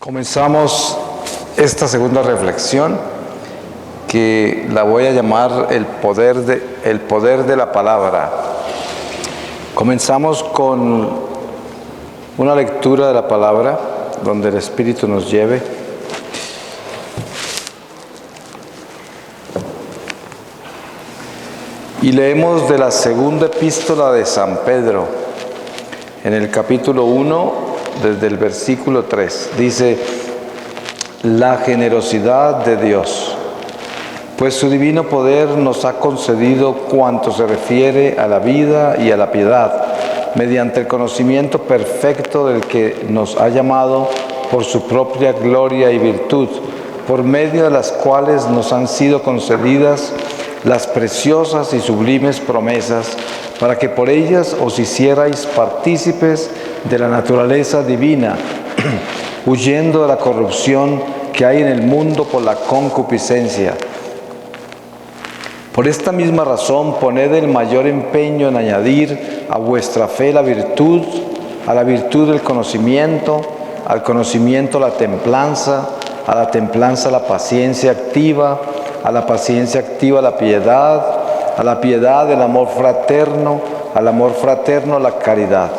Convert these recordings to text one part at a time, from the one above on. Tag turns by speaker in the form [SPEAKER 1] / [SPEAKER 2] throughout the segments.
[SPEAKER 1] Comenzamos esta segunda reflexión que la voy a llamar el poder de la palabra. Comenzamos con una lectura de la palabra donde el Espíritu nos lleve. Y leemos de la segunda epístola de San Pedro, en el capítulo 1, desde el versículo 3. Dice: la generosidad de Dios, pues su divino poder nos ha concedido cuanto se refiere a la vida y a la piedad, mediante el conocimiento perfecto del que nos ha llamado por su propia gloria y virtud, por medio de las cuales nos han sido concedidas las preciosas y sublimes promesas, para que por ellas os hicierais partícipes de la naturaleza divina, huyendo de la corrupción que hay en el mundo por la concupiscencia. Por esta misma razón, poned el mayor empeño en añadir a vuestra fe la virtud, a la virtud el conocimiento, al conocimiento la templanza, a la templanza la paciencia activa, a la paciencia activa la piedad, a la piedad el amor fraterno, al amor fraterno la caridad.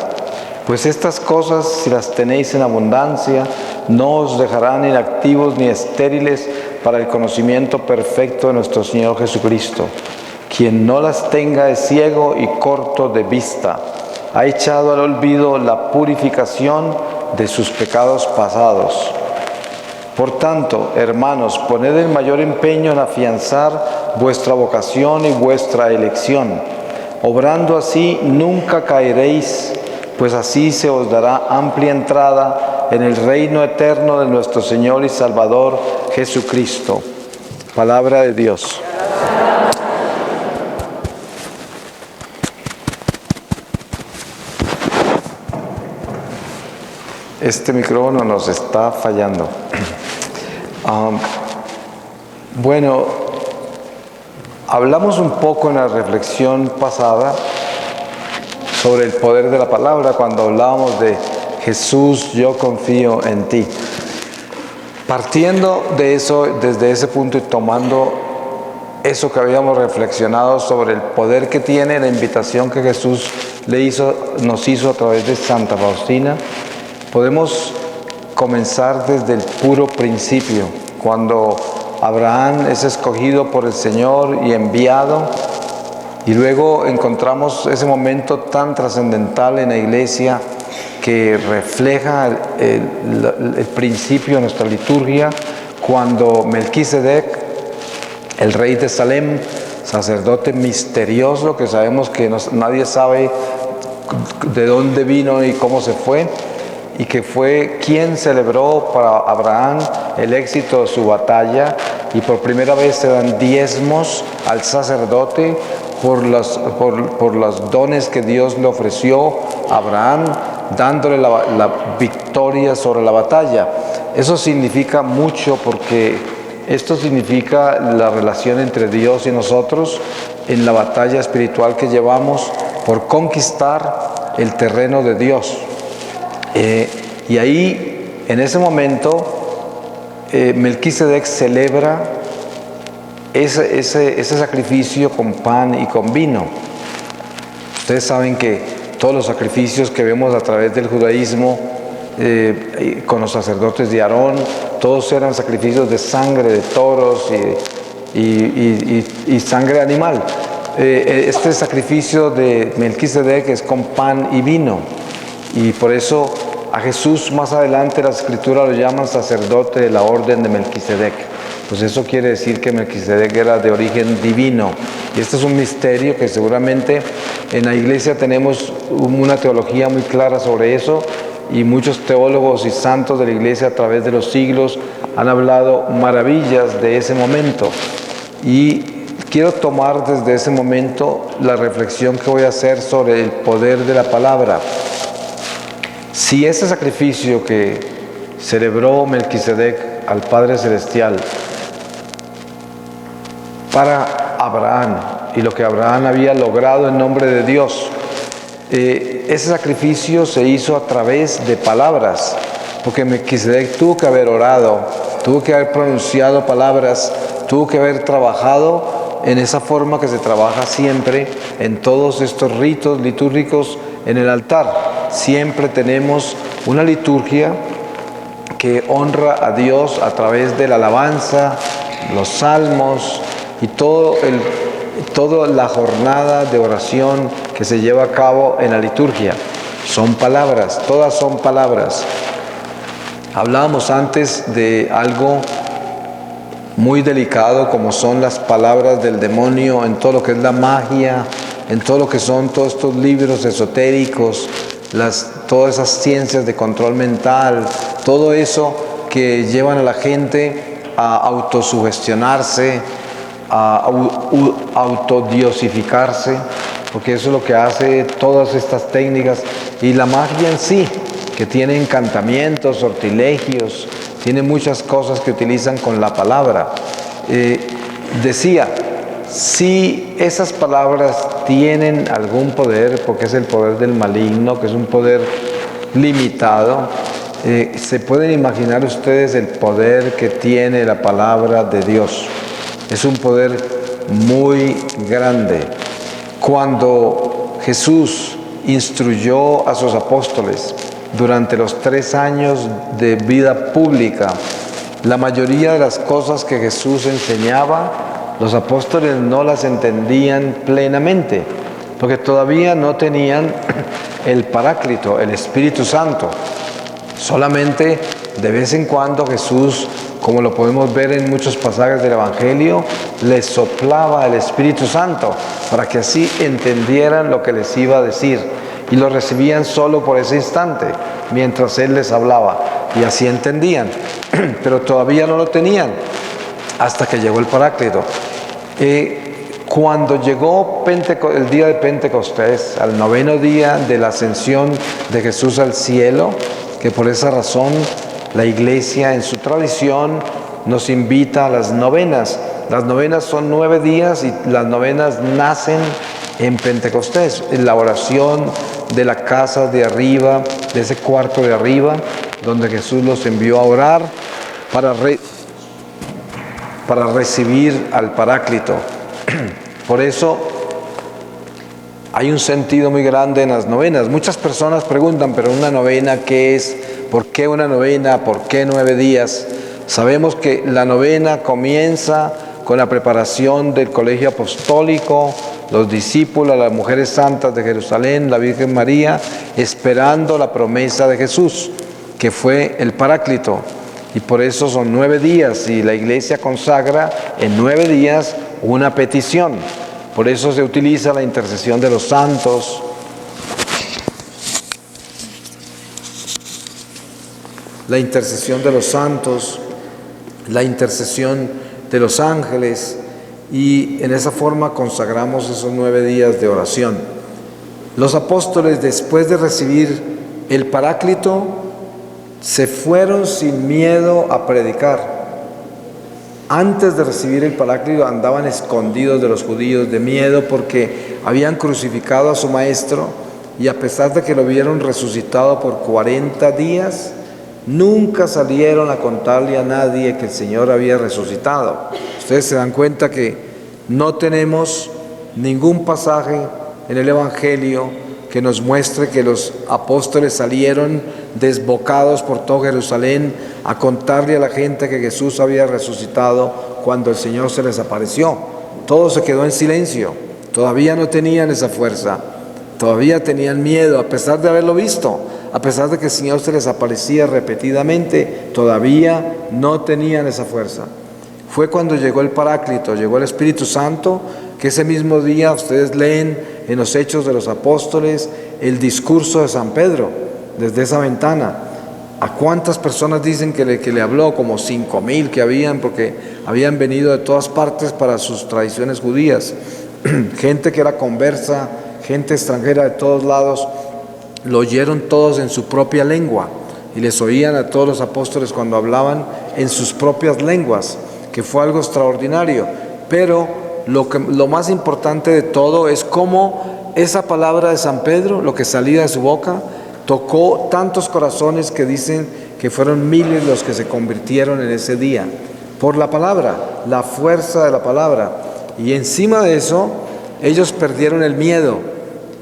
[SPEAKER 1] Pues estas cosas, si las tenéis en abundancia, no os dejarán inactivos ni estériles para el conocimiento perfecto de nuestro Señor Jesucristo. Quien no las tenga es ciego y corto de vista, ha echado al olvido la purificación de sus pecados pasados. Por tanto, hermanos, poned el mayor empeño en afianzar vuestra vocación y vuestra elección. Obrando así, nunca caeréis, pues así se os dará amplia entrada en el reino eterno de nuestro Señor y Salvador Jesucristo. Palabra de Dios. Este micrófono nos está fallando. Bueno, hablamos un poco en la reflexión pasada sobre el poder de la palabra cuando hablábamos de Jesús, yo confío en ti. Partiendo de eso, desde ese punto y tomando eso que habíamos reflexionado sobre el poder que tiene la invitación que Jesús nos hizo a través de Santa Faustina, podemos comenzar desde el puro principio, cuando Abraham es escogido por el Señor y enviado, y luego encontramos ese momento tan trascendental en la iglesia que refleja el principio de nuestra liturgia, cuando Melquisedec, el rey de Salem, sacerdote misterioso que sabemos que nadie sabe de dónde vino y cómo se fue, y que fue quien celebró para Abraham el éxito de su batalla, y por primera vez se dan diezmos al sacerdote por los dones que Dios le ofreció a Abraham, dándole la victoria sobre la batalla. Eso significa mucho, porque esto significa la relación entre Dios y nosotros en la batalla espiritual que llevamos por conquistar el terreno de Dios. Y ahí, en ese momento, Melquisedec celebra ese sacrificio con pan y con vino. Ustedes saben que todos los sacrificios que vemos a través del judaísmo, con los sacerdotes de Aarón, todos eran sacrificios de sangre de toros y sangre animal. Este sacrificio de Melquisedec es con pan y vino. Y por eso a Jesús más adelante la Escritura lo llaman sacerdote de la orden de Melquisedec. Pues eso quiere decir que Melquisedec era de origen divino. Y este es un misterio que seguramente en la iglesia tenemos una teología muy clara sobre eso, y muchos teólogos y santos de la iglesia a través de los siglos han hablado maravillas de ese momento. Y quiero tomar desde ese momento la reflexión que voy a hacer sobre el poder de la palabra. Si ese sacrificio que celebró Melquisedec al Padre Celestial para Abraham y lo que Abraham había logrado en nombre de Dios, ese sacrificio se hizo a través de palabras, porque Melquisedec tuvo que haber orado, tuvo que haber pronunciado palabras, tuvo que haber trabajado en esa forma que se trabaja siempre en todos estos ritos litúrgicos en el altar. Siempre tenemos una liturgia que honra a Dios a través de la alabanza, los salmos y toda la jornada de oración que se lleva a cabo en la liturgia. Son palabras, todas son palabras. Hablábamos antes de algo muy delicado como son las palabras del demonio en todo lo que es la magia, en todo lo que son todos estos libros esotéricos, todas esas ciencias de control mental, todo eso que llevan a la gente a autosugestionarse, a autodiosificarse, porque eso es lo que hace todas estas técnicas. Y la magia en sí, que tiene encantamientos, sortilegios, tiene muchas cosas que utilizan con la palabra. Decía, si esas palabras tienen algún poder, porque es el poder del maligno, que es un poder limitado, se pueden imaginar ustedes el poder que tiene la palabra de Dios. Es un poder muy grande. Cuando Jesús instruyó a sus apóstoles durante los 3 años de vida pública, la mayoría de las cosas que Jesús enseñaba, los apóstoles no las entendían plenamente, porque todavía no tenían el Paráclito, el Espíritu Santo. Solamente de vez en cuando Jesús, como lo podemos ver en muchos pasajes del Evangelio, les soplaba el Espíritu Santo para que así entendieran lo que les iba a decir, y lo recibían solo por ese instante mientras Él les hablaba, y así entendían, pero todavía no lo tenían hasta que llegó el Paráclito. Cuando llegó el día de Pentecostés, al 9º día de la ascensión de Jesús al cielo, que por esa razón la Iglesia en su tradición nos invita a las novenas. Las novenas son 9 días y las novenas nacen en Pentecostés, en la oración de la casa de arriba, de ese cuarto de arriba, donde Jesús los envió a orar para recibir al Paráclito. Por eso hay un sentido muy grande en las novenas. Muchas personas preguntan, pero una novena, ¿qué es? ¿Por qué una novena? ¿Por qué 9 días? Sabemos que la novena comienza con la preparación del colegio apostólico, los discípulos, las mujeres santas de Jerusalén, la Virgen María, esperando la promesa de Jesús, que fue el Paráclito. Y por eso son 9 días, y la Iglesia consagra en 9 días una petición. Por eso se utiliza la intercesión de los santos, la intercesión de los ángeles, y en esa forma consagramos esos 9 días de oración. Los apóstoles, después de recibir el Paráclito, se fueron sin miedo a predicar. Antes de recibir el Paráclito andaban escondidos de los judíos de miedo porque habían crucificado a su maestro, y a pesar de que lo vieron resucitado por 40 días, nunca salieron a contarle a nadie que el Señor había resucitado. Ustedes se dan cuenta que no tenemos ningún pasaje en el Evangelio que nos muestre que los apóstoles salieron desbocados por todo Jerusalén a contarle a la gente que Jesús había resucitado cuando el Señor se les apareció. Todo se quedó en silencio. Todavía no tenían esa fuerza, todavía tenían miedo, a pesar de haberlo visto, a pesar de que el Señor se les aparecía repetidamente, todavía no tenían esa fuerza. Fue cuando llegó el Paráclito, llegó el Espíritu Santo, que ese mismo día ustedes leen en los Hechos de los Apóstoles el discurso de San Pedro, desde esa ventana. ¿A cuántas personas dicen que le habló? Como 5,000 que habían, porque habían venido de todas partes para sus tradiciones judías. Gente que era conversa, gente extranjera de todos lados, lo oyeron todos en su propia lengua, y les oían a todos los apóstoles cuando hablaban en sus propias lenguas, que fue algo extraordinario. Pero lo más importante de todo es cómo esa palabra de San Pedro, lo que salía de su boca, tocó tantos corazones que dicen que fueron miles los que se convirtieron en ese día, por la palabra, la fuerza de la palabra. Y encima de eso, ellos perdieron el miedo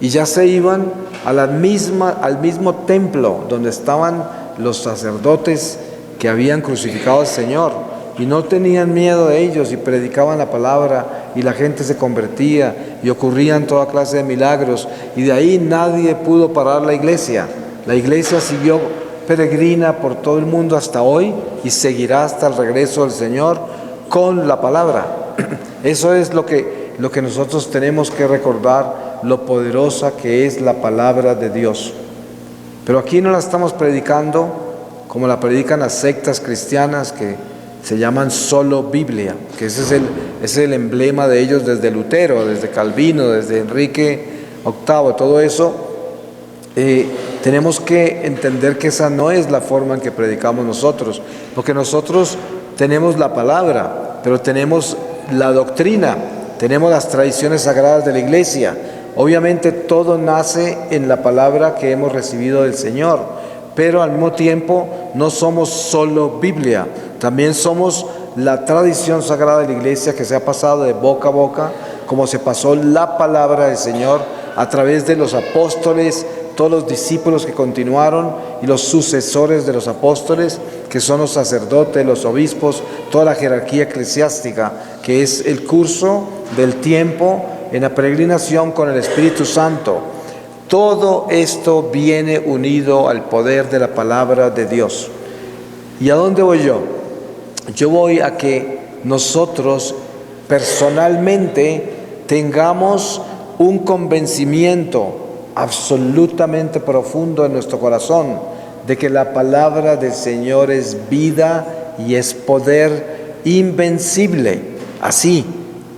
[SPEAKER 1] y ya se iban al mismo templo donde estaban los sacerdotes que habían crucificado al Señor, y no tenían miedo de ellos y predicaban la palabra y la gente se convertía y ocurrían toda clase de milagros, y de ahí nadie pudo parar la iglesia. La iglesia siguió peregrina por todo el mundo hasta hoy y seguirá hasta el regreso del Señor con la palabra. Eso es lo que nosotros tenemos que recordar, lo poderosa que es la palabra de Dios. Pero aquí no la estamos predicando como la predican las sectas cristianas que se llaman solo Biblia, que ese es el emblema de ellos desde Lutero, desde Calvino, desde Enrique VIII, todo eso. Tenemos que entender que esa no es la forma en que predicamos nosotros, porque nosotros tenemos la palabra, pero tenemos la doctrina, tenemos las tradiciones sagradas de la iglesia. Obviamente todo nace en la palabra que hemos recibido del Señor, pero al mismo tiempo no somos solo Biblia, también somos la tradición sagrada de la iglesia que se ha pasado de boca a boca, como se pasó la palabra del Señor a través de los apóstoles, todos los discípulos que continuaron y los sucesores de los apóstoles, que son los sacerdotes, los obispos, toda la jerarquía eclesiástica, que es el curso del tiempo en la peregrinación con el Espíritu Santo. Todo esto viene unido al poder de la palabra de Dios. ¿Y a dónde voy yo? Yo voy a que nosotros personalmente tengamos un convencimiento absolutamente profundo en nuestro corazón de que la palabra del Señor es vida y es poder invencible. Así,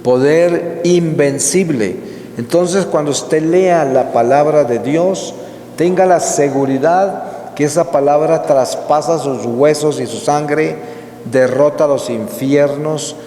[SPEAKER 1] poder invencible. Entonces, cuando usted lea la palabra de Dios, tenga la seguridad que esa palabra traspasa sus huesos y su sangre, derrota los infiernos,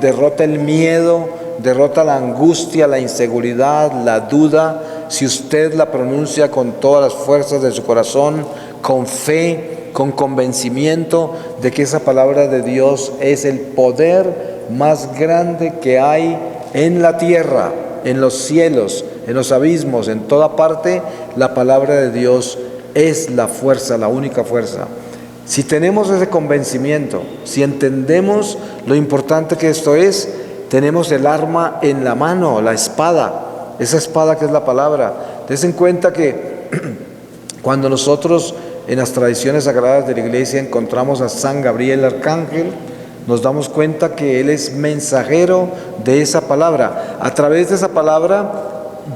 [SPEAKER 1] derrota el miedo, derrota la angustia, la inseguridad, la duda. Si usted la pronuncia con todas las fuerzas de su corazón, con fe, con convencimiento de que esa palabra de Dios es el poder más grande que hay en la tierra, en los cielos, en los abismos, en toda parte, la palabra de Dios es la fuerza, la única fuerza. Si tenemos ese convencimiento, si entendemos lo importante que esto es, tenemos el arma en la mano, la espada, esa espada que es la palabra. Ten en cuenta que cuando nosotros en las tradiciones sagradas de la iglesia encontramos a San Gabriel Arcángel, nos damos cuenta que Él es mensajero de esa palabra. A través de esa palabra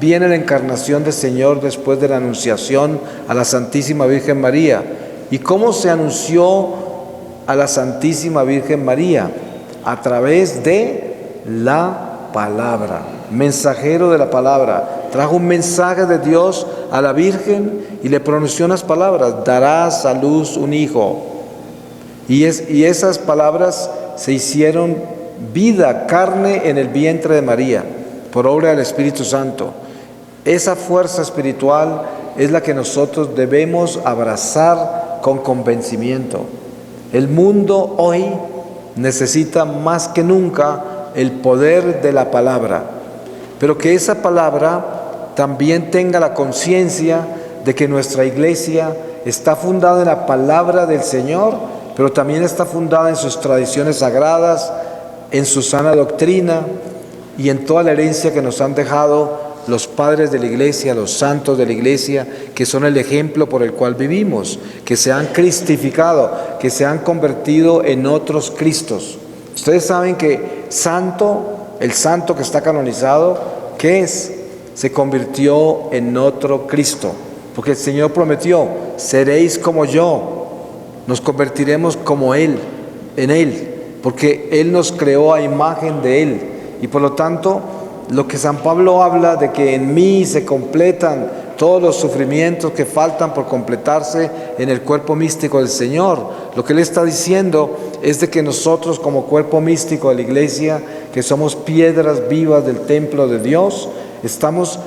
[SPEAKER 1] viene la encarnación del Señor después de la anunciación a la Santísima Virgen María. ¿Y cómo se anunció a la Santísima Virgen María? A través de la palabra, mensajero de la palabra. Trajo un mensaje de Dios a la Virgen y le pronunció unas palabras: darás a luz un hijo. Y esas palabras se hicieron vida, carne en el vientre de María, por obra del Espíritu Santo. Esa fuerza espiritual es la que nosotros debemos abrazar con convencimiento. El mundo hoy necesita más que nunca el poder de la palabra, pero que esa palabra también tenga la conciencia de que nuestra iglesia está fundada en la palabra del Señor, pero también está fundada en sus tradiciones sagradas, en su sana doctrina y en toda la herencia que nos han dejado los padres de la iglesia, los santos de la iglesia, que son el ejemplo por el cual vivimos, que se han cristificado, que se han convertido en otros Cristos. Ustedes saben que el santo que está canonizado, ¿qué es? Se convirtió en otro Cristo, porque el Señor prometió: seréis como yo. Nos convertiremos como Él, en Él, porque Él nos creó a imagen de Él. Y por lo tanto, lo que San Pablo habla de que en mí se completan todos los sufrimientos que faltan por completarse en el cuerpo místico del Señor, lo que Él está diciendo es de que nosotros, como cuerpo místico de la iglesia, que somos piedras vivas del templo de Dios, estamos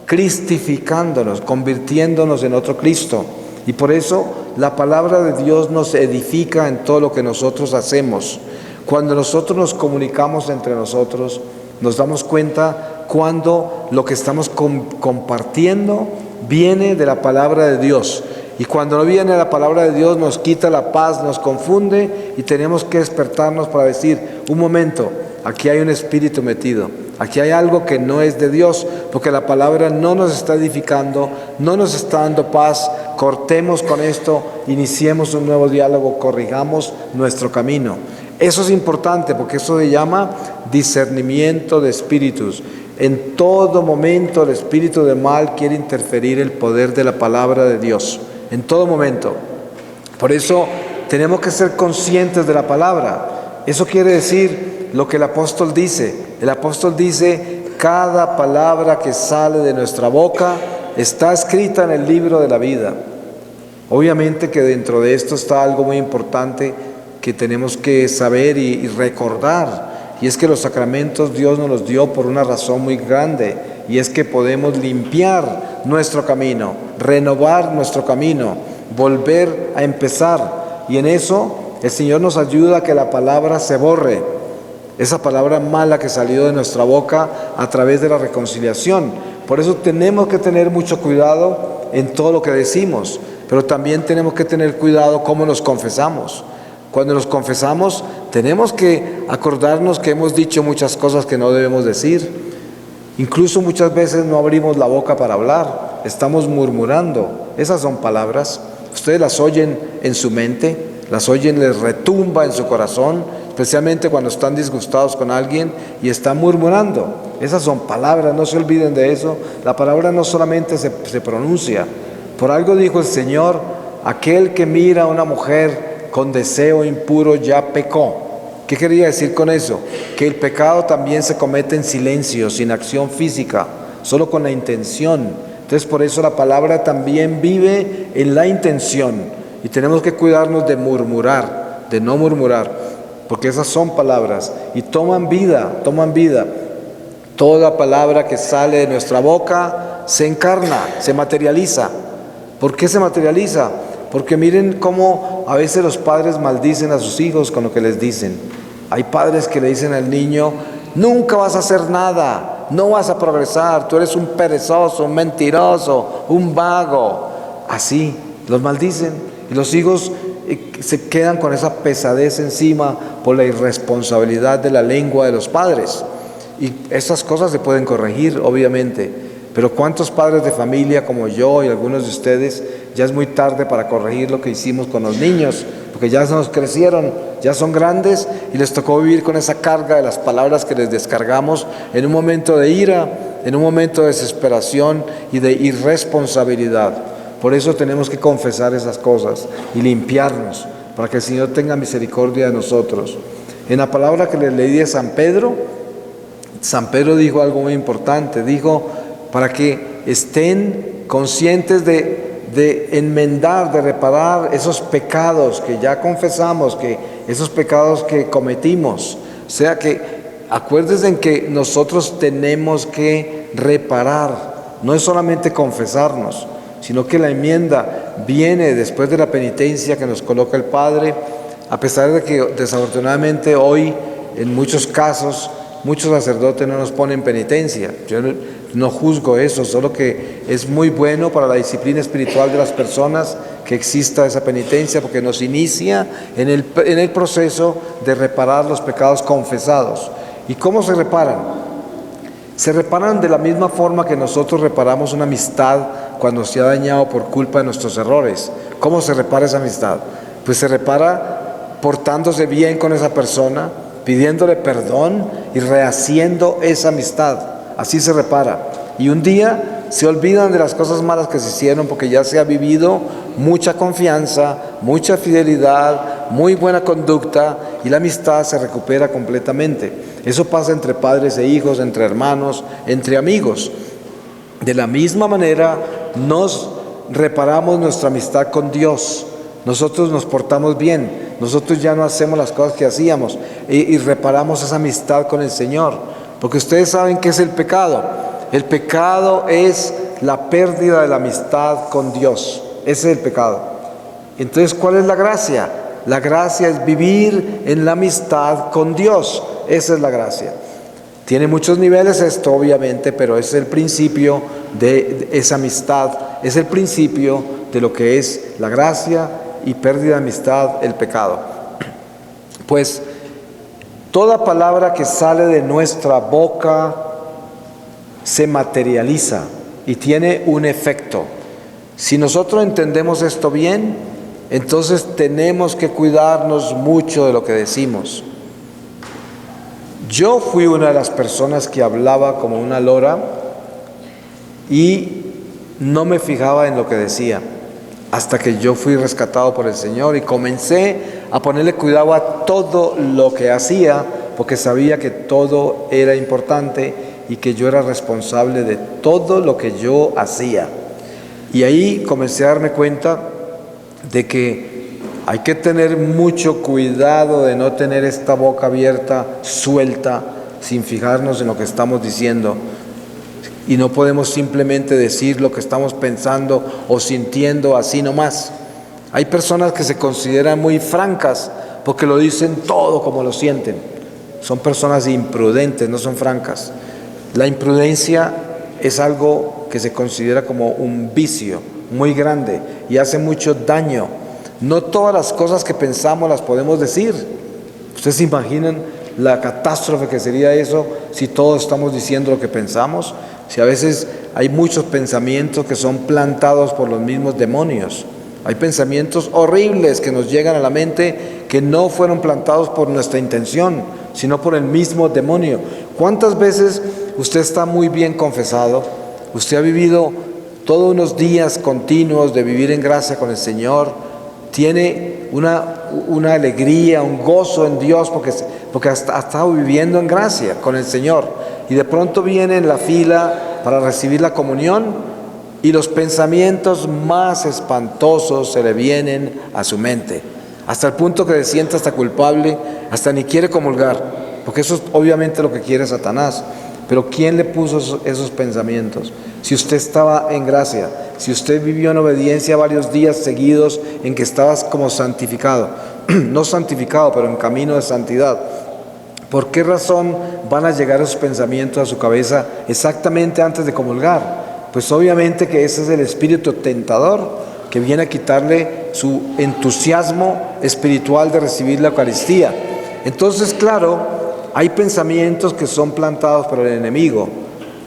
[SPEAKER 1] cristificándonos, convirtiéndonos en otro Cristo. Y por eso la palabra de Dios nos edifica en todo lo que nosotros hacemos. Cuando nosotros nos comunicamos entre nosotros, nos damos cuenta cuando lo que estamos compartiendo viene de la palabra de Dios. Y cuando no viene la palabra de Dios nos quita la paz, nos confunde y tenemos que despertarnos para decir, un momento, aquí hay un espíritu metido, aquí hay algo que no es de Dios, porque la palabra no nos está edificando, no nos está dando paz. Cortemos con esto, iniciemos un nuevo diálogo, corrijamos nuestro camino. Eso es importante porque eso se llama discernimiento de espíritus. En todo momento el espíritu de mal quiere interferir el poder de la palabra de Dios. En todo momento. Por eso tenemos que ser conscientes de la palabra. Eso quiere decir lo que el apóstol dice. El apóstol dice, cada palabra que sale de nuestra boca está escrita en el libro de la vida. Obviamente que dentro de esto está algo muy importante que tenemos que saber y recordar. Y es que los sacramentos Dios nos los dio por una razón muy grande. Y es que podemos limpiar nuestro camino, renovar nuestro camino, volver a empezar. Y en eso el Señor nos ayuda a que la palabra se borre. Esa palabra mala que salió de nuestra boca a través de la reconciliación. Por eso tenemos que tener mucho cuidado en todo lo que decimos. Pero también tenemos que tener cuidado cómo nos confesamos. Cuando nos confesamos tenemos que acordarnos que hemos dicho muchas cosas que no debemos decir. Incluso muchas veces no abrimos la boca para hablar, estamos murmurando. Esas son palabras. Ustedes las oyen en su mente, las oyen, les retumba en su corazón, especialmente cuando están disgustados con alguien y están murmurando. Esas son palabras, no se olviden de eso. La palabra no solamente se pronuncia. Por algo dijo el Señor, aquel que mira a una mujer con deseo impuro ya pecó. ¿Qué quería decir con eso? Que el pecado también se comete en silencio, sin acción física, solo con la intención. Entonces por eso la palabra también vive en la intención. Y tenemos que cuidarnos de murmurar, de no murmurar, porque esas son palabras y toman vida, toman vida. Toda palabra que sale de nuestra boca se encarna, se materializa. ¿Por qué se materializa? Porque miren cómo a veces los padres maldicen a sus hijos con lo que les dicen. Hay padres que le dicen al niño, nunca vas a hacer nada, no vas a progresar, tú eres un perezoso, un mentiroso, un vago. Así, los maldicen. Y los hijos se quedan con esa pesadez encima por la irresponsabilidad de la lengua de los padres. Y esas cosas se pueden corregir, obviamente. Pero ¿cuántos padres de familia como yo y algunos de ustedes ya es muy tarde para corregir lo que hicimos con los niños? Porque ya nos crecieron, ya son grandes y les tocó vivir con esa carga de las palabras que les descargamos en un momento de ira, en un momento de desesperación y de irresponsabilidad. Por eso tenemos que confesar esas cosas y limpiarnos para que el Señor tenga misericordia de nosotros. En la palabra que les leí de San Pedro dijo algo muy importante, dijo para que estén conscientes de enmendar, de reparar esos pecados que ya confesamos, que esos pecados que cometimos. O sea que acuérdense en que nosotros tenemos que reparar, no es solamente confesarnos, sino que la enmienda viene después de la penitencia que nos coloca el Padre, a pesar de que desafortunadamente hoy en muchos casos muchos sacerdotes no nos ponen penitencia. Yo no juzgo eso, solo que es muy bueno para la disciplina espiritual de las personas que exista esa penitencia, porque nos inicia en el proceso de reparar los pecados confesados. ¿Y cómo se reparan? Se reparan de la misma forma que nosotros reparamos una amistad cuando se ha dañado por culpa de nuestros errores. ¿Cómo se repara esa amistad? Pues se repara portándose bien con esa persona, pidiéndole perdón y rehaciendo esa amistad. Así se repara. Y un día se olvidan de las cosas malas que se hicieron porque ya se ha vivido mucha confianza, mucha fidelidad, muy buena conducta y la amistad se recupera completamente. Eso pasa entre padres e hijos, entre hermanos, entre amigos. De la misma manera nos reparamos nuestra amistad con Dios. Nosotros nos portamos bien, nosotros ya no hacemos las cosas que hacíamos y reparamos esa amistad con el Señor. Porque ustedes saben qué es el pecado. El pecado es la pérdida de la amistad con Dios. ese es el pecado. Entonces, ¿cuál es la gracia? La gracia es vivir en la amistad con Dios, esa es la gracia. Tiene muchos niveles esto, obviamente, pero es el principio de esa amistad, es el principio de lo que es la gracia y pérdida de amistad, el pecado. Pues toda palabra que sale de nuestra boca se materializa y tiene un efecto. Si nosotros entendemos esto bien, entonces tenemos que cuidarnos mucho de lo que decimos. Yo fui una de las personas que hablaba como una lora y no me fijaba en lo que decía, hasta que yo fui rescatado por el Señor y comencé a ponerle cuidado a todo lo que hacía, porque sabía que todo era importante y que yo era responsable de todo lo que yo hacía. Y ahí comencé a darme cuenta de que hay que tener mucho cuidado de no tener esta boca abierta, suelta, sin fijarnos en lo que estamos diciendo. Y no podemos simplemente decir lo que estamos pensando o sintiendo así nomás. Hay personas que se consideran muy francas porque lo dicen todo como lo sienten. Son personas imprudentes, no son francas. La imprudencia es algo que se considera como un vicio muy grande y hace mucho daño. No todas las cosas que pensamos las podemos decir. ¿Ustedes se imaginan la catástrofe que sería eso si todos estamos diciendo lo que pensamos? Si a veces hay muchos pensamientos que son plantados por los mismos demonios. Hay pensamientos horribles que nos llegan a la mente que no fueron plantados por nuestra intención, sino por el mismo demonio. ¿Cuántas veces usted está muy bien confesado? Usted ha vivido todos unos días continuos de vivir en gracia con el Señor. Tiene una alegría, un gozo en Dios porque ha estado viviendo en gracia con el Señor. Y de pronto viene en la fila para recibir la comunión y los pensamientos más espantosos se le vienen a su mente. Hasta el punto que se siente hasta culpable, hasta ni quiere comulgar. Porque eso es obviamente lo que quiere Satanás. Pero ¿quién le puso esos pensamientos? Si usted estaba en gracia, si usted vivió en obediencia varios días seguidos en que estabas como santificado, no santificado, pero en camino de santidad, ¿por qué razón van a llegar esos pensamientos a su cabeza exactamente antes de comulgar? Pues obviamente que ese es el espíritu tentador que viene a quitarle su entusiasmo espiritual de recibir la Eucaristía. Entonces, claro, hay pensamientos que son plantados por el enemigo,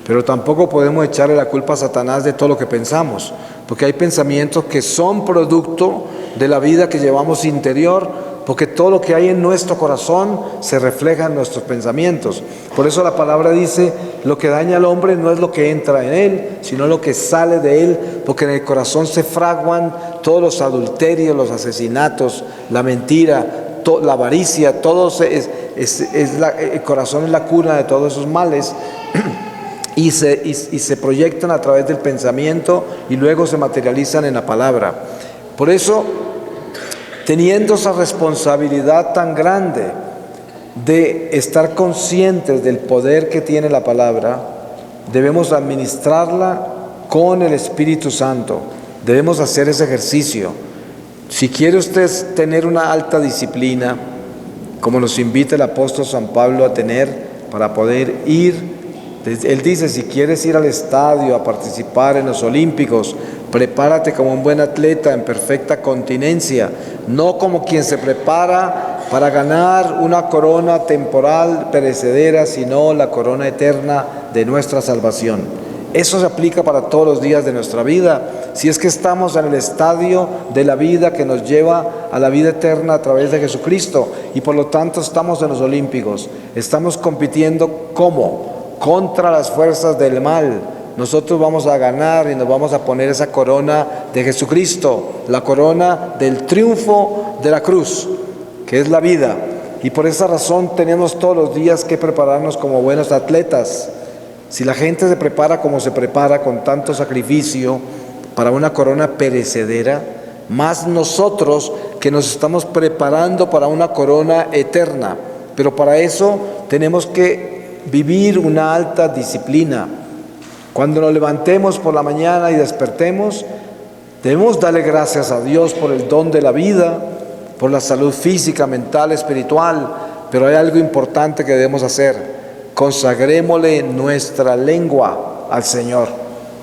[SPEAKER 1] pero tampoco podemos echarle la culpa a Satanás de todo lo que pensamos, porque hay pensamientos que son producto de la vida que llevamos interior, porque todo lo que hay en nuestro corazón se refleja en nuestros pensamientos. Por eso la palabra dice, lo que daña al hombre no es lo que entra en él, sino lo que sale de él, porque en el corazón se fraguan todos los adulterios, los asesinatos, la mentira, la avaricia, el corazón es la cuna de todos esos males. Y se proyectan a través del pensamiento y luego se materializan en la palabra. Por eso, teniendo esa responsabilidad tan grande de estar conscientes del poder que tiene la palabra, debemos administrarla con el Espíritu Santo. Debemos hacer ese ejercicio. Si quiere usted tener una alta disciplina, como nos invita el apóstol San Pablo a tener para poder ir, él dice, si quieres ir al estadio a participar en los Olímpicos, prepárate como un buen atleta en perfecta continencia, no como quien se prepara para ganar una corona temporal perecedera, sino la corona eterna de nuestra salvación. Eso se aplica para todos los días de nuestra vida. Si es que estamos en el estadio de la vida que nos lleva a la vida eterna a través de Jesucristo, y por lo tanto estamos en los Olímpicos, estamos compitiendo ¿cómo? Contra las fuerzas del mal. Nosotros vamos a ganar y nos vamos a poner esa corona de Jesucristo, la corona del triunfo de la cruz, que es la vida. Y por esa razón tenemos todos los días que prepararnos como buenos atletas. Si la gente se prepara como se prepara con tanto sacrificio para una corona perecedera, más nosotros que nos estamos preparando para una corona eterna. Pero para eso tenemos que vivir una alta disciplina. Cuando nos levantemos por la mañana y despertemos, Debemos darle gracias a Dios por el don de la vida, por la salud física, mental, espiritual, pero hay algo importante que debemos hacer. Consagrémosle nuestra lengua al Señor.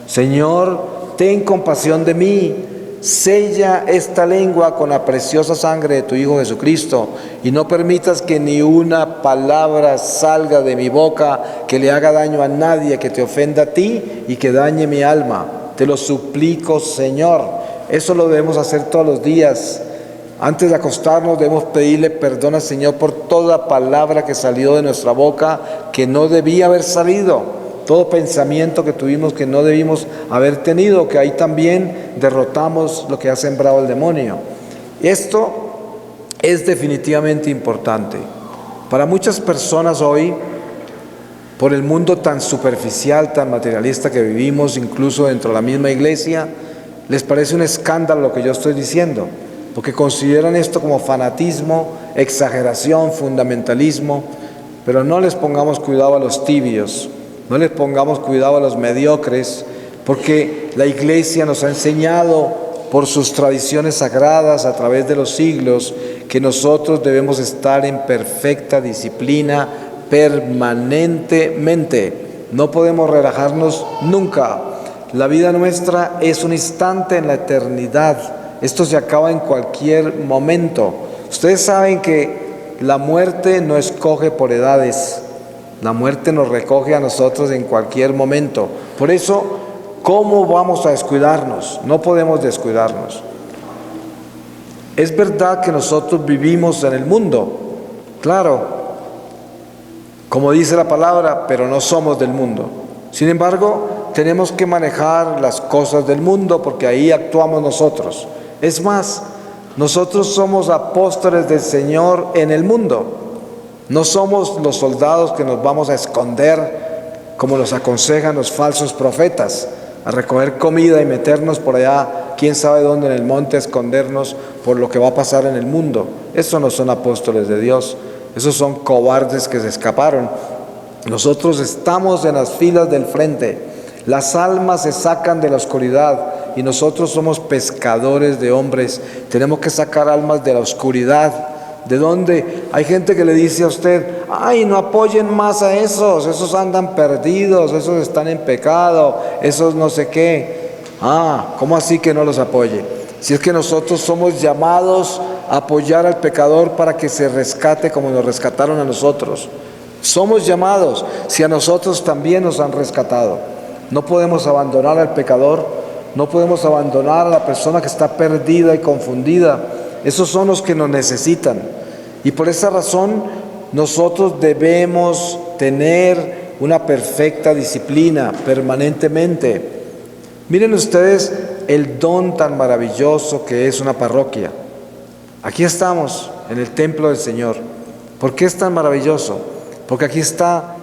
[SPEAKER 1] Señor, ten compasión de mí. Sella esta lengua con la preciosa sangre de tu Hijo Jesucristo y no permitas que ni una palabra salga de mi boca que le haga daño a nadie, que te ofenda a ti y que dañe mi alma. Te lo suplico, Señor. Eso lo debemos hacer todos los días. Antes de acostarnos debemos pedirle perdón al Señor por toda palabra que salió de nuestra boca que no debía haber salido. Todo pensamiento que tuvimos que no debimos haber tenido, que ahí también derrotamos lo que ha sembrado el demonio. Esto es definitivamente importante. Para muchas personas hoy, por el mundo tan superficial, tan materialista que vivimos, incluso dentro de la misma iglesia, les parece un escándalo lo que yo estoy diciendo, porque consideran esto como fanatismo, exageración, fundamentalismo, pero no les pongamos cuidado a los tibios. No les pongamos cuidado a los mediocres, porque la iglesia nos ha enseñado por sus tradiciones sagradas a través de los siglos que nosotros debemos estar en perfecta disciplina permanentemente. No podemos relajarnos nunca. La vida nuestra es un instante en la eternidad. Esto se acaba en cualquier momento. Ustedes saben que la muerte no escoge por edades. La muerte nos recoge a nosotros en cualquier momento. Por eso, ¿cómo vamos a descuidarnos? No podemos descuidarnos. Es verdad que nosotros vivimos en el mundo, claro, como dice la palabra, pero no somos del mundo. Sin embargo, tenemos que manejar las cosas del mundo porque ahí actuamos nosotros. Es más, nosotros somos apóstoles del Señor en el mundo. No somos los soldados que nos vamos a esconder, como nos aconsejan los falsos profetas, a recoger comida y meternos por allá, quién sabe dónde en el monte, a escondernos por lo que va a pasar en el mundo. Esos no son apóstoles de Dios, esos son cobardes que se escaparon. Nosotros estamos en las filas del frente, las almas se sacan de la oscuridad y nosotros somos pescadores de hombres, tenemos que sacar almas de la oscuridad. ¿De dónde? Hay gente que le dice a usted, ay, no apoyen más a esos andan perdidos, esos están en pecado, esos no sé qué. ¿Cómo así que no los apoye? Si es que nosotros somos llamados a apoyar al pecador para que se rescate como nos rescataron a nosotros. Somos llamados, si a nosotros también nos han rescatado. No podemos abandonar al pecador, no podemos abandonar a la persona que está perdida y confundida. Esos son los que nos necesitan. Y por esa razón nosotros debemos tener una perfecta disciplina permanentemente. Miren ustedes el don tan maravilloso que es una parroquia. Aquí estamos en el templo del Señor. ¿Por qué es tan maravilloso? Porque aquí está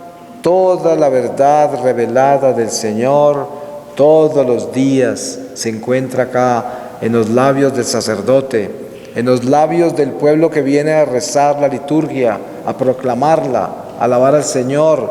[SPEAKER 1] toda la verdad revelada del Señor. Todos los días se encuentra acá en los labios del sacerdote, en los labios del pueblo que viene a rezar la liturgia, a proclamarla, a alabar al Señor.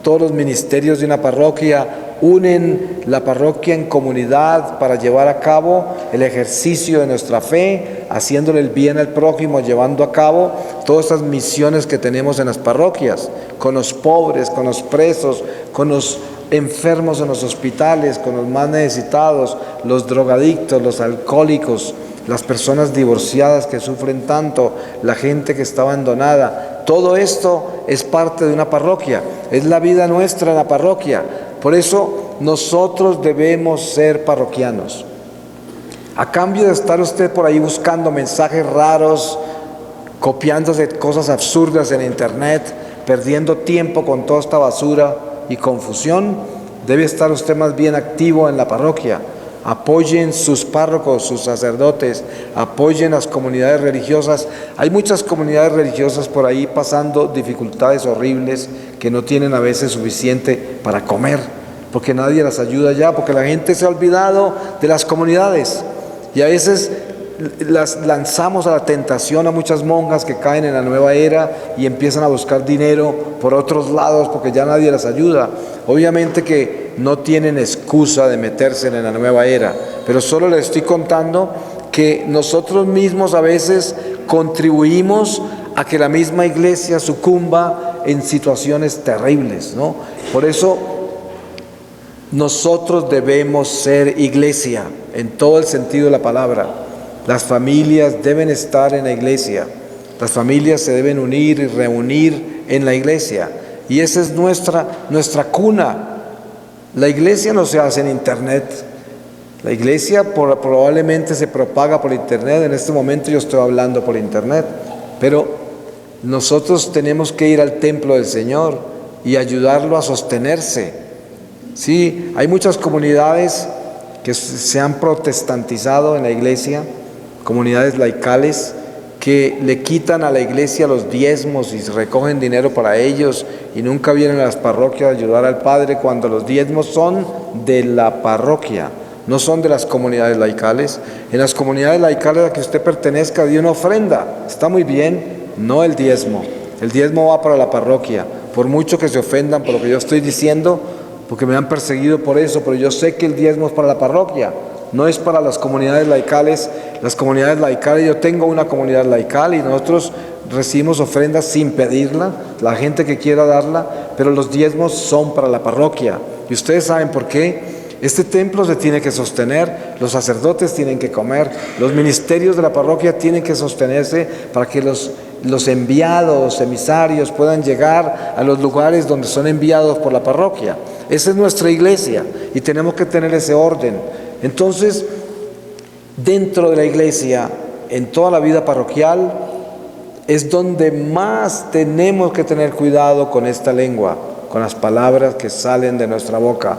[SPEAKER 1] Todos los ministerios de una parroquia unen la parroquia en comunidad para llevar a cabo el ejercicio de nuestra fe, haciéndole el bien al prójimo, llevando a cabo todas esas misiones que tenemos en las parroquias, con los pobres, con los presos, con los enfermos en los hospitales, con los más necesitados, los drogadictos, los alcohólicos, las personas divorciadas que sufren tanto, la gente que está abandonada. Todo esto es parte de una parroquia, es la vida nuestra en la parroquia. Por eso nosotros debemos ser parroquianos. A cambio de estar usted por ahí buscando mensajes raros, copiándose cosas absurdas en internet, perdiendo tiempo con toda esta basura y confusión, debe estar usted más bien activo en la parroquia. Apoyen sus párrocos, sus sacerdotes, apoyen las comunidades religiosas. Hay muchas comunidades religiosas por ahí pasando dificultades horribles que no tienen a veces suficiente para comer, porque nadie las ayuda ya, porque la gente se ha olvidado de las comunidades y a veces las lanzamos a la tentación a muchas monjas que caen en la nueva era y empiezan a buscar dinero por otros lados porque ya nadie las ayuda. Obviamente que no tienen excusa de meterse en la nueva era, pero solo les estoy contando que nosotros mismos a veces contribuimos a que la misma iglesia sucumba en situaciones terribles, ¿no? Por eso nosotros debemos ser iglesia en todo el sentido de la palabra. Las familias deben estar en la iglesia. Las familias se deben unir y reunir en la iglesia. Y esa es nuestra cuna. La iglesia no se hace en internet. La iglesia probablemente se propaga por internet. En este momento yo estoy hablando por internet. Pero nosotros tenemos que ir al templo del Señor y ayudarlo a sostenerse. Sí, hay muchas comunidades que se han protestantizado en la iglesia, comunidades laicales, que le quitan a la iglesia los diezmos y recogen dinero para ellos y nunca vienen a las parroquias a ayudar al Padre, cuando los diezmos son de la parroquia, no son de las comunidades laicales. En las comunidades laicales a las que usted pertenezca, dio una ofrenda, está muy bien, no el diezmo. El diezmo va para la parroquia, por mucho que se ofendan por lo que yo estoy diciendo, porque me han perseguido por eso, pero yo sé que el diezmo es para la parroquia, no es para las comunidades laicales. Las comunidades laicales, yo tengo una comunidad laical y nosotros recibimos ofrendas sin pedirla, la gente que quiera darla, pero los diezmos son para la parroquia. Y ustedes saben por qué. Este templo se tiene que sostener, los sacerdotes tienen que comer, los ministerios de la parroquia tienen que sostenerse para que los enviados, emisarios puedan llegar a los lugares donde son enviados por la parroquia. Esa es nuestra iglesia y tenemos que tener ese orden. Entonces, dentro de la iglesia, en toda la vida parroquial, es donde más tenemos que tener cuidado con esta lengua, con las palabras que salen de nuestra boca,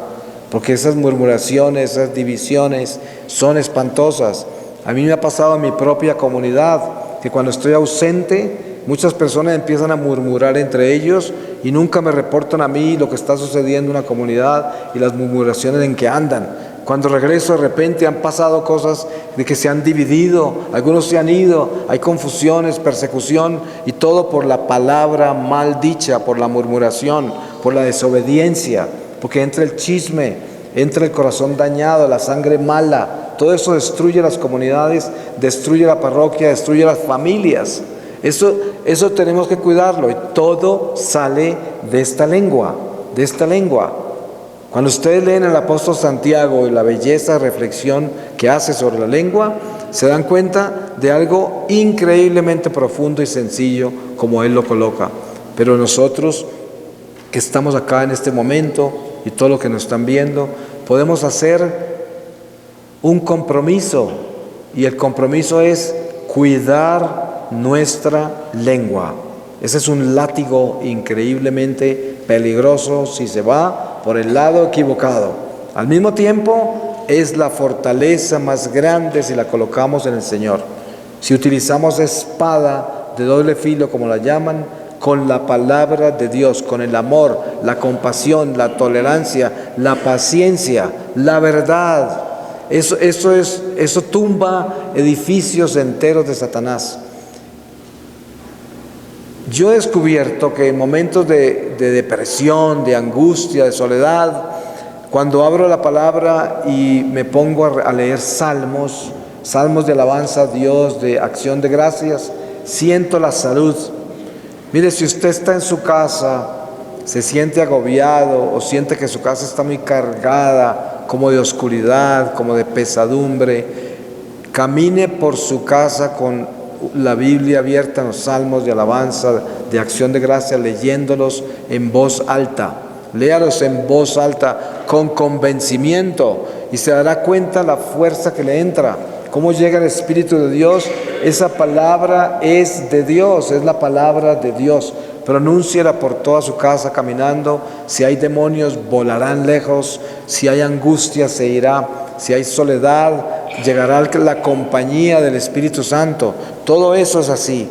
[SPEAKER 1] porque esas murmuraciones, esas divisiones son espantosas. A mí me ha pasado en mi propia comunidad que cuando estoy ausente, muchas personas empiezan a murmurar entre ellos y nunca me reportan a mí lo que está sucediendo en una comunidad y las murmuraciones en que andan. Cuando regreso, de repente han pasado cosas de que se han dividido, algunos se han ido, hay confusiones, persecución, y todo por la palabra mal dicha, por la murmuración, por la desobediencia, porque entra el chisme, entra el corazón dañado, la sangre mala. Todo eso destruye las comunidades, destruye la parroquia, destruye las familias. Eso tenemos que cuidarlo, y todo sale de esta lengua, de esta lengua. Cuando ustedes leen al apóstol Santiago y la belleza de reflexión que hace sobre la lengua, se dan cuenta de algo increíblemente profundo y sencillo como él lo coloca. Pero nosotros que estamos acá en este momento y todos los que nos están viendo, podemos hacer un compromiso, y el compromiso es cuidar nuestra lengua. Ese es un látigo increíblemente peligroso si se va por el lado equivocado. Al mismo tiempo, es la fortaleza más grande si la colocamos en el Señor. Si utilizamos espada de doble filo, como la llaman, con la palabra de Dios, con el amor, la compasión, la tolerancia, la paciencia, la verdad. Eso tumba edificios enteros de Satanás. Yo he descubierto que en momentos de depresión, de angustia, de soledad, cuando abro la palabra y me pongo a leer salmos de alabanza a Dios, de acción de gracias, siento la salud. Mire, si usted está en su casa, se siente agobiado o siente que su casa está muy cargada, como de oscuridad, como de pesadumbre, camine por su casa con la Biblia abierta en los salmos de alabanza, de acción de gracia, leyéndolos en voz alta. Léalos en voz alta, con convencimiento, y se dará cuenta la fuerza que le entra, cómo llega el Espíritu de Dios. Esa palabra es de Dios, es la palabra de Dios. Pronúnciela por toda su casa caminando. Si hay demonios, volarán lejos. Si hay angustia, se irá. Si hay soledad, llegará la compañía del Espíritu Santo. Todo eso es así.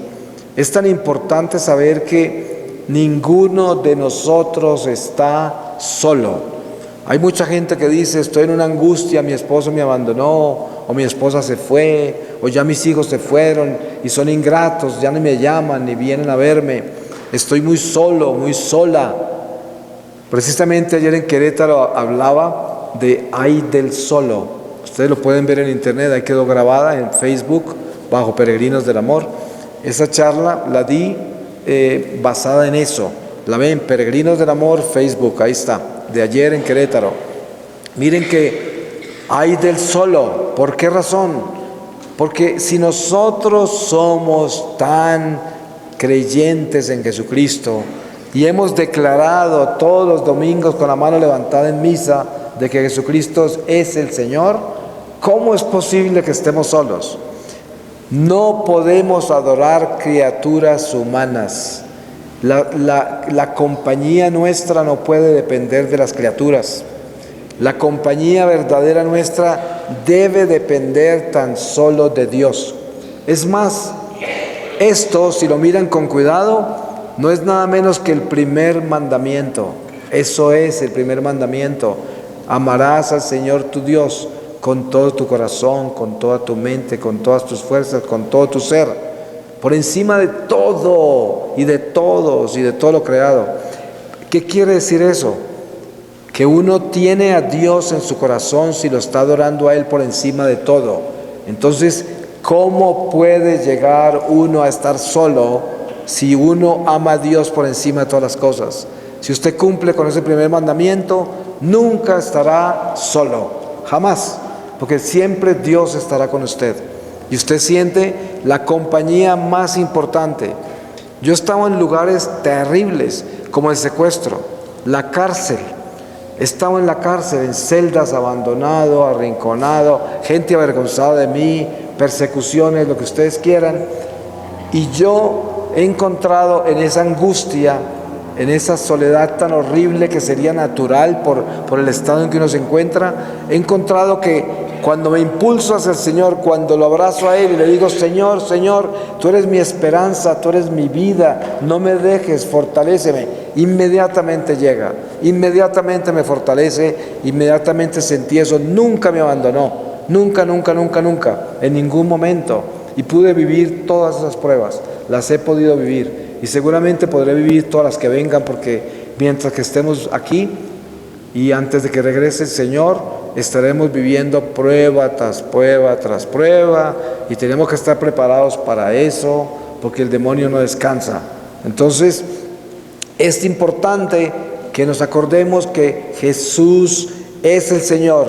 [SPEAKER 1] Es tan importante saber que ninguno de nosotros está solo. Hay mucha gente que dice: estoy en una angustia, mi esposo me abandonó, o mi esposa se fue, o ya mis hijos se fueron y son ingratos, ya no me llaman ni vienen a verme. Estoy muy solo, muy sola. Precisamente ayer en Querétaro hablaba de ay del solo. Ustedes lo pueden ver en internet, ahí quedó grabada en Facebook bajo Peregrinos del Amor. Esa charla la di basada en eso. La ven, Peregrinos del Amor, Facebook, ahí está, de ayer en Querétaro. Miren que hay del solo. ¿Por qué razón? Porque si nosotros somos tan creyentes en Jesucristo y hemos declarado todos los domingos con la mano levantada en misa de que Jesucristo es el Señor, ¿cómo es posible que estemos solos? No podemos adorar criaturas humanas. La compañía nuestra no puede depender de las criaturas. La compañía verdadera nuestra debe depender tan solo de Dios. Es más, esto, si lo miran con cuidado, no es nada menos que el primer mandamiento. Eso es el primer mandamiento. Amarás al Señor tu Dios con todo tu corazón, con toda tu mente, con todas tus fuerzas, con todo tu ser, por encima de todo y de todos y de todo lo creado. ¿Qué quiere decir eso? Que uno tiene a Dios en su corazón si lo está adorando a Él por encima de todo. Entonces, ¿cómo puede llegar uno a estar solo si uno ama a Dios por encima de todas las cosas? Si usted cumple con ese primer mandamiento, nunca estará solo, jamás, porque siempre Dios estará con usted. Y usted siente la compañía más importante. Yo estaba en lugares terribles, como el secuestro, la cárcel. Estaba en la cárcel, en celdas, abandonado, arrinconado, gente avergonzada de mí, persecuciones, lo que ustedes quieran. Y yo he encontrado en esa angustia, en esa soledad tan horrible que sería natural por el estado en que uno se encuentra, he encontrado que cuando me impulso hacia el Señor, cuando lo abrazo a Él y le digo, Señor, Señor, tú eres mi esperanza, tú eres mi vida, no me dejes, fortaléceme, inmediatamente llega, inmediatamente me fortalece, inmediatamente sentí eso, nunca me abandonó, nunca, en ningún momento. Y pude vivir todas esas pruebas, las he podido vivir y seguramente podré vivir todas las que vengan, porque mientras que estemos aquí y antes de que regrese el Señor, estaremos viviendo prueba tras prueba tras prueba y tenemos que estar preparados para eso, porque el demonio no descansa. Entonces, es importante que nos acordemos que Jesús es el Señor,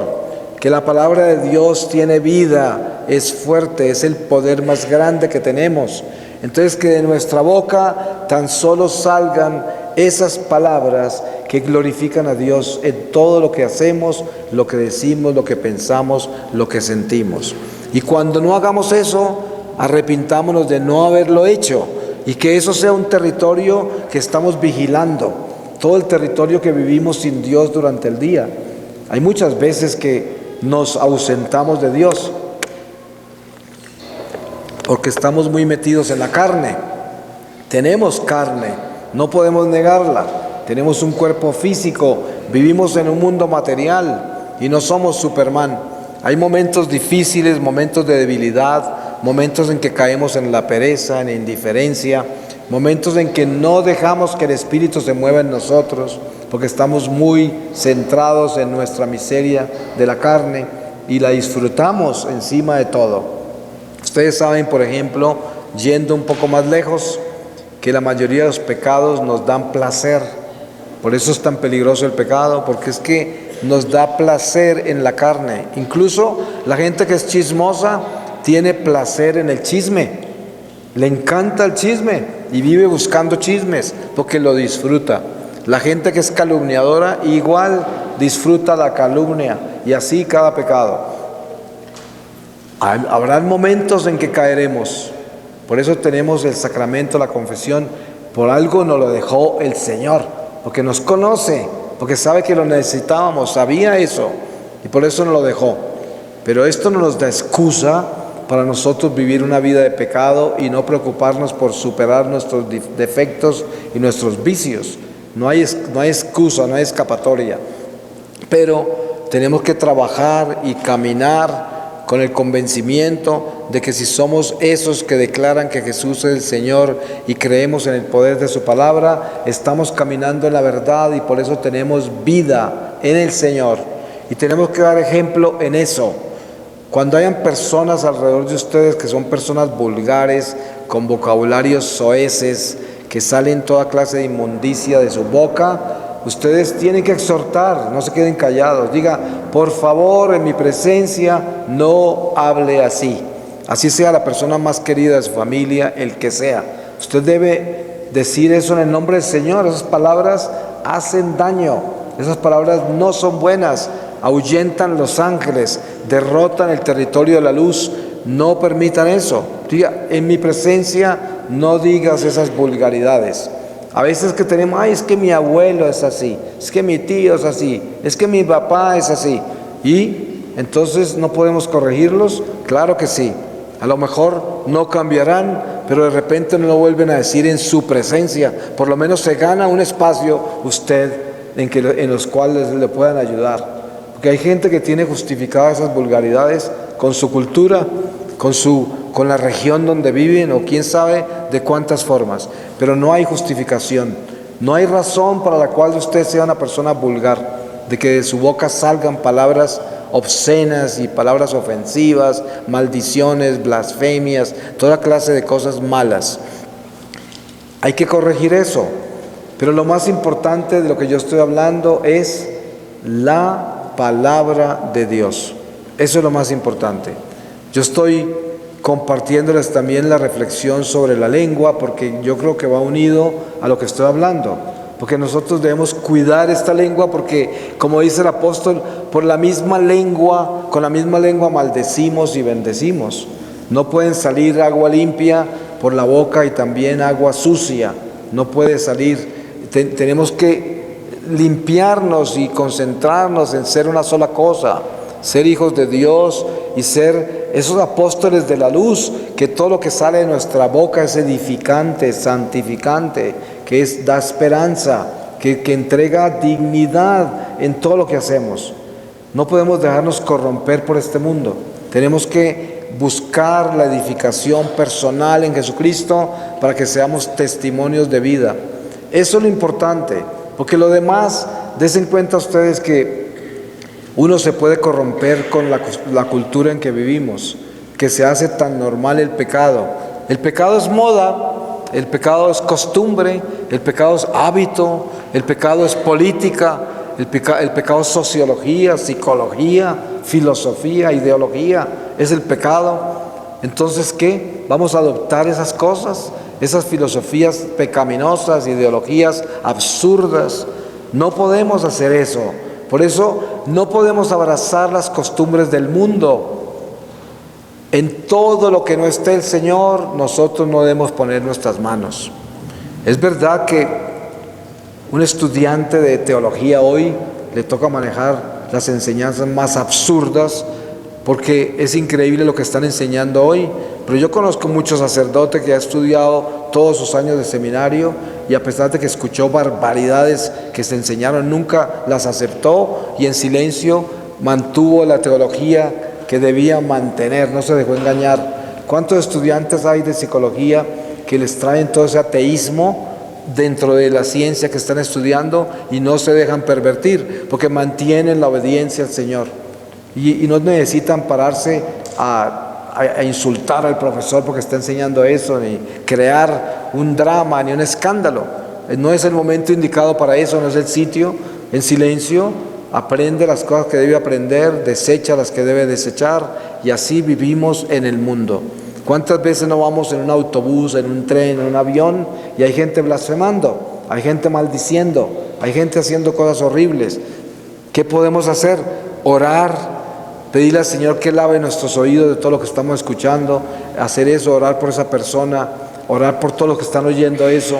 [SPEAKER 1] que la palabra de Dios tiene vida, es fuerte, es el poder más grande que tenemos. Entonces, que de nuestra boca tan solo salgan esas palabras que glorifican a Dios en todo lo que hacemos, lo que decimos, lo que pensamos, lo que sentimos. Y cuando no hagamos eso, arrepintámonos de no haberlo hecho, y que eso sea un territorio que estamos vigilando, todo el territorio que vivimos sin Dios durante el día. Hay muchas veces que nos ausentamos de Dios porque estamos muy metidos en la carne. Tenemos carne, no podemos negarla. Tenemos un cuerpo físico, vivimos en un mundo material y no somos Superman. Hay momentos difíciles, momentos de debilidad, momentos en que caemos en la pereza, en la indiferencia, momentos en que no dejamos que el Espíritu se mueva en nosotros, porque estamos muy centrados en nuestra miseria de la carne y la disfrutamos encima de todo. Ustedes saben, por ejemplo, yendo un poco más lejos, que la mayoría de los pecados nos dan placer. Por eso es tan peligroso el pecado, porque es que nos da placer en la carne. Incluso la gente que es chismosa tiene placer en el chisme. Le encanta el chisme y vive buscando chismes porque lo disfruta. La gente que es calumniadora igual disfruta la calumnia, y así cada pecado. Habrán momentos en que caeremos. Por eso tenemos el sacramento, la confesión. Por algo nos lo dejó el Señor, porque nos conoce, porque sabe que lo necesitábamos, sabía eso, y por eso nos lo dejó. Pero esto no nos da excusa para nosotros vivir una vida de pecado y no preocuparnos por superar nuestros defectos y nuestros vicios. No hay excusa, no hay escapatoria. Pero tenemos que trabajar y caminar con el convencimiento de que si somos esos que declaran que Jesús es el Señor y creemos en el poder de su palabra, estamos caminando en la verdad y por eso tenemos vida en el Señor. Y tenemos que dar ejemplo en eso. Cuando hayan personas alrededor de ustedes que son personas vulgares, con vocabularios soeces, que salen toda clase de inmundicia de su boca, ustedes tienen que exhortar, no se queden callados. Diga, por favor, en mi presencia, no hable así. Así sea la persona más querida de su familia, el que sea. Usted debe decir eso en el nombre del Señor. Esas palabras hacen daño. Esas palabras no son buenas. Ahuyentan los ángeles, derrotan el territorio de la luz. No permitan eso. Diga, en mi presencia no digas esas vulgaridades. A veces que tenemos, ay, es que mi abuelo es así, es que mi tío es así, es que mi papá es así. Y entonces no podemos corregirlos. Claro que sí. A lo mejor no cambiarán, pero de repente no lo vuelven a decir en su presencia. Por lo menos se gana un espacio usted en los cuales le puedan ayudar. Porque hay gente que tiene justificadas esas vulgaridades con su cultura, con la región donde viven, o quién sabe de cuántas formas. Pero no hay justificación, no hay razón para la cual usted sea una persona vulgar, de que de su boca salgan palabras obscenas y palabras ofensivas, maldiciones, blasfemias, toda clase de cosas malas. Hay que corregir eso, pero lo más importante de lo que yo estoy hablando es la palabra de Dios. Eso es lo más importante. Yo estoy compartiéndoles también la reflexión sobre la lengua, porque yo creo que va unido a lo que estoy hablando. Porque nosotros debemos cuidar esta lengua, porque como dice el apóstol, por la misma lengua, con la misma lengua maldecimos y bendecimos. No pueden salir agua limpia por la boca y también agua sucia. No puede salir. Tenemos que limpiarnos y concentrarnos en ser una sola cosa, ser hijos de Dios y ser esos apóstoles de la luz, que todo lo que sale de nuestra boca es edificante, santificante, que da esperanza, que entrega dignidad en todo lo que hacemos. No podemos dejarnos corromper por este mundo. Tenemos que buscar la edificación personal en Jesucristo para que seamos testimonios de vida. Eso es lo importante, porque lo demás, dense en cuenta ustedes que uno se puede corromper con la cultura en que vivimos, que se hace tan normal el pecado. El pecado es moda, el pecado es costumbre, el pecado es hábito, el pecado es política, el pecado es sociología, psicología, filosofía, ideología, es el pecado. Entonces, ¿qué? ¿Vamos a adoptar esas cosas? Esas filosofías pecaminosas, ideologías absurdas. No podemos hacer eso. Por eso no podemos abrazar las costumbres del mundo. En todo lo que no esté el Señor, nosotros no debemos poner nuestras manos. Es verdad que un estudiante de teología hoy le toca manejar las enseñanzas más absurdas, porque es increíble lo que están enseñando hoy. Pero yo conozco muchos sacerdotes que ha estudiado todos sus años de seminario, y a pesar de que escuchó barbaridades que se enseñaron, nunca las aceptó y en silencio mantuvo la teología que debía mantener, no se dejó engañar. ¿Cuántos estudiantes hay de psicología que les traen todo ese ateísmo dentro de la ciencia que están estudiando y no se dejan pervertir, porque mantienen la obediencia al Señor? Y no necesitan pararse a insultar al profesor porque está enseñando eso, ni crear un drama, ni un escándalo. No es el momento indicado para eso, no es el sitio. En silencio aprende las cosas que debe aprender, desecha las que debe desechar, y así vivimos en el mundo. ¿Cuántas veces no vamos en un autobús, en un tren, en un avión, y hay gente blasfemando, hay gente maldiciendo, hay gente haciendo cosas horribles? ¿Qué podemos hacer? Orar, pedirle al Señor que lave nuestros oídos de todo lo que estamos escuchando, hacer eso, orar por esa persona, orar por todos los que están oyendo eso,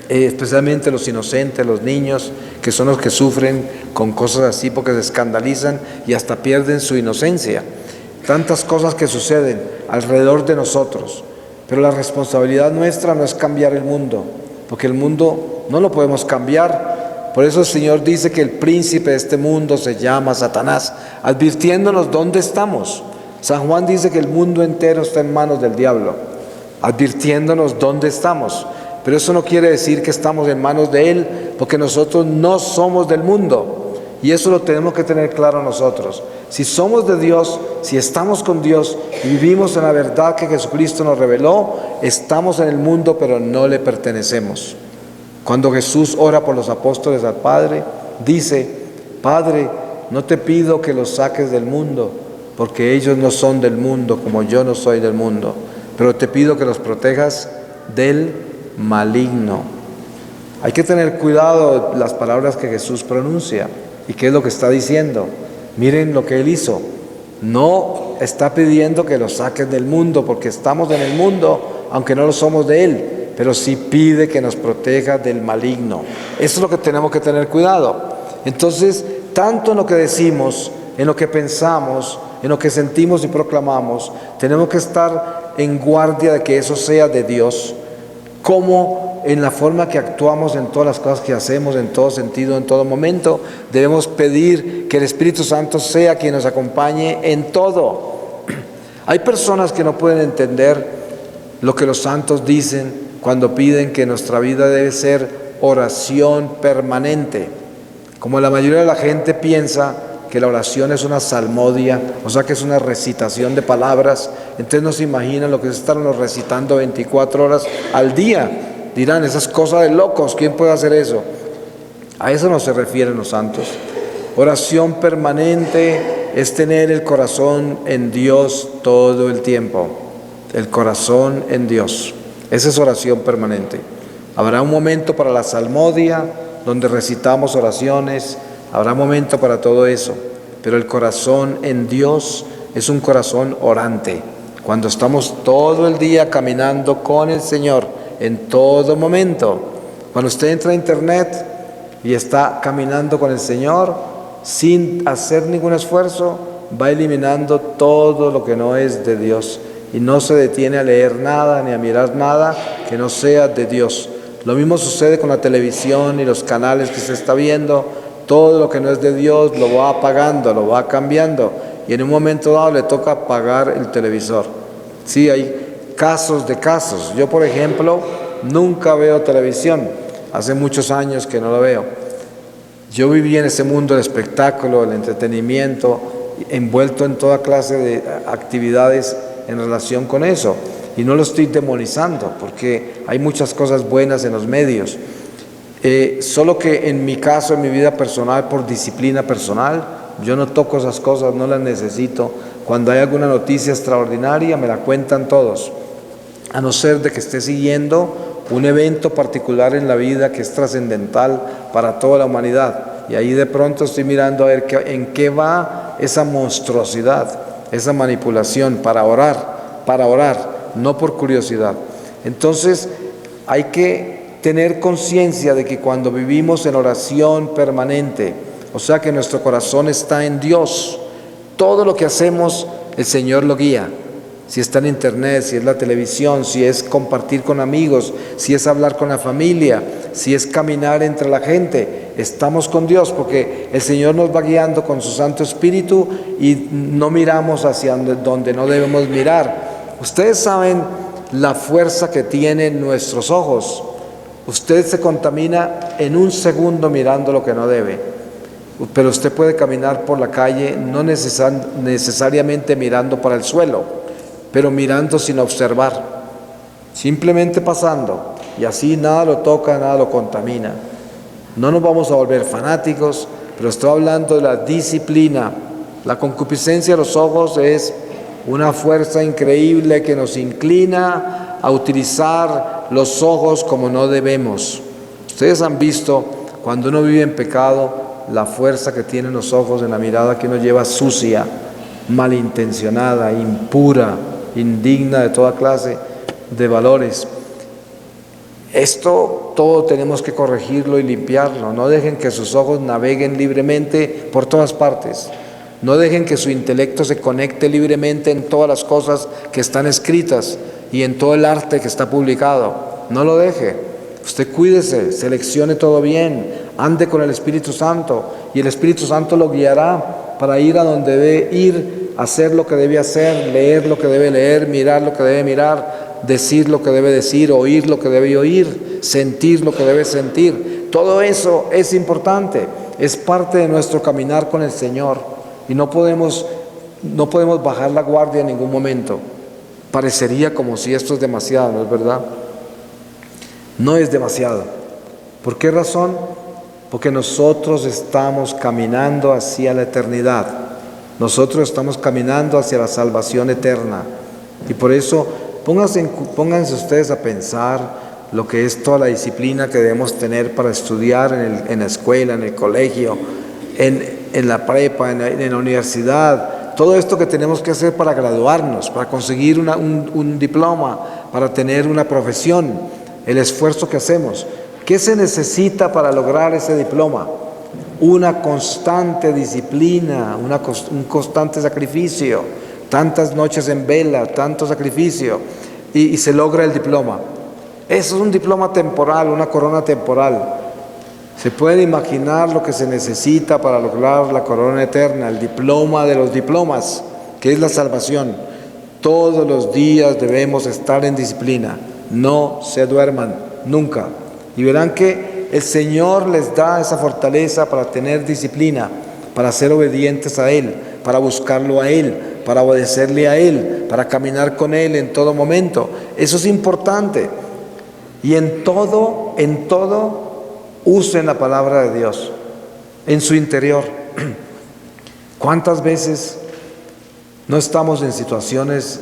[SPEAKER 1] especialmente los inocentes, los niños, que son los que sufren con cosas así porque se escandalizan y hasta pierden su inocencia. Tantas cosas que suceden alrededor de nosotros, pero la responsabilidad nuestra no es cambiar el mundo, porque el mundo no lo podemos cambiar. Por eso el Señor dice que el príncipe de este mundo se llama Satanás, advirtiéndonos dónde estamos. San Juan dice que el mundo entero está en manos del diablo, advirtiéndonos dónde estamos. Pero eso no quiere decir que estamos en manos de él, porque nosotros no somos del mundo. Y eso lo tenemos que tener claro nosotros. Si somos de Dios, si estamos con Dios y vivimos en la verdad que Jesucristo nos reveló, estamos en el mundo, pero no le pertenecemos. Cuando Jesús ora por los apóstoles al Padre, dice: Padre, no te pido que los saques del mundo, porque ellos no son del mundo, como yo no soy del mundo, pero te pido que los protejas del maligno. Hay que tener cuidado de las palabras que Jesús pronuncia. ¿Y qué es lo que está diciendo? Miren lo que Él hizo. No está pidiendo que los saques del mundo, porque estamos en el mundo, aunque no lo somos de Él, pero sí pide que nos proteja del maligno. Eso es lo que tenemos que tener cuidado. Entonces, tanto en lo que decimos, en lo que pensamos, en lo que sentimos y proclamamos, tenemos que estar en guardia de que eso sea de Dios, como en la forma que actuamos en todas las cosas que hacemos, en todo sentido, en todo momento. Debemos pedir que el Espíritu Santo sea quien nos acompañe en todo. Hay personas que no pueden entender lo que los santos dicen cuando piden que nuestra vida debe ser oración permanente. Como la mayoría de la gente piensa que la oración es una salmodia, o sea que es una recitación de palabras, entonces no se imaginan lo que es estarnos recitando 24 horas al día. Dirán, esas cosas de locos, ¿quién puede hacer eso? A eso no se refieren los santos. Oración permanente es tener el corazón en Dios todo el tiempo. El corazón en Dios. Esa es oración permanente. Habrá un momento para la salmodia, donde recitamos oraciones, habrá un momento para todo eso, pero el corazón en Dios es un corazón orante. Cuando estamos todo el día caminando con el Señor, en todo momento. Cuando usted entra a internet y está caminando con el Señor, sin hacer ningún esfuerzo, va eliminando todo lo que no es de Dios y no se detiene a leer nada ni a mirar nada que no sea de Dios. Lo mismo sucede con la televisión y los canales que se está viendo. Todo lo que no es de Dios lo va apagando, lo va cambiando, y en un momento dado le toca apagar el televisor. Sí, hay casos de casos. Yo, por ejemplo, nunca veo televisión. Hace muchos años que no lo veo. Yo viví en ese mundo del espectáculo, del entretenimiento, envuelto en toda clase de actividades en relación con eso. Y no lo estoy demonizando, porque hay muchas cosas buenas en los medios. Solo que en mi caso, en mi vida personal, por disciplina personal, yo no toco esas cosas, no las necesito. Cuando hay alguna noticia extraordinaria, me la cuentan todos. A no ser de que esté siguiendo un evento particular en la vida que es trascendental para toda la humanidad. Y ahí de pronto estoy mirando a ver en qué va esa monstruosidad, esa manipulación, para orar, no por curiosidad. Entonces hay que tener conciencia de que cuando vivimos en oración permanente, o sea que nuestro corazón está en Dios, todo lo que hacemos el Señor lo guía. Si está en internet, si es la televisión, si es compartir con amigos, si es hablar con la familia, si es caminar entre la gente, estamos con Dios porque el Señor nos va guiando con su Santo Espíritu y no miramos hacia donde no debemos mirar. Ustedes saben la fuerza que tienen nuestros ojos. Usted se contamina en un segundo mirando lo que no debe, pero usted puede caminar por la calle no necesariamente mirando para el suelo, pero mirando sin observar, simplemente pasando, y así nada lo toca, nada lo contamina. No nos vamos a volver fanáticos, pero estoy hablando de la disciplina. La concupiscencia de los ojos es una fuerza increíble que nos inclina a utilizar los ojos como no debemos. Ustedes han visto, cuando uno vive en pecado, la fuerza que tienen los ojos en la mirada que uno lleva sucia, malintencionada, impura, indigna de toda clase de valores. Esto todo tenemos que corregirlo y limpiarlo. No dejen que sus ojos naveguen libremente por todas partes. No dejen que su intelecto se conecte libremente en todas las cosas que están escritas y en todo el arte que está publicado. No lo deje. Usted cuídese, seleccione todo bien, ande con el Espíritu Santo y el Espíritu Santo lo guiará para ir a donde debe ir, hacer lo que debe hacer, leer lo que debe leer, mirar lo que debe mirar, decir lo que debe decir, oír lo que debe oír, sentir lo que debe sentir. Todo eso es importante. es parte de nuestro caminar con el Señor y no podemos bajar la guardia en ningún momento. Parecería como si esto es demasiado, ¿no es verdad? No es demasiado. ¿Por qué razón? Porque nosotros estamos caminando hacia la eternidad. Nosotros estamos caminando hacia la salvación eterna. Y por eso, pónganse ustedes a pensar lo que es toda la disciplina que debemos tener para estudiar en la escuela, en el colegio, en la prepa, en la universidad. Todo esto que tenemos que hacer para graduarnos, para conseguir un diploma, para tener una profesión, el esfuerzo que hacemos. ¿Qué se necesita para lograr ese diploma? Una constante disciplina, un constante sacrificio, tantas noches en vela, tanto sacrificio, y se logra el diploma. Eso es un diploma temporal, una corona temporal. Se puede imaginar lo que se necesita para lograr la corona eterna, el diploma de los diplomas, que es la salvación. Todos los días debemos estar en disciplina. No se duerman, nunca. Y verán que el Señor les da esa fortaleza para tener disciplina, para ser obedientes a Él, para buscarlo a Él, para obedecerle a Él, para caminar con Él en todo momento. Eso es importante. Y en todo, usen la palabra de Dios en su interior. ¿Cuántas veces no estamos en situaciones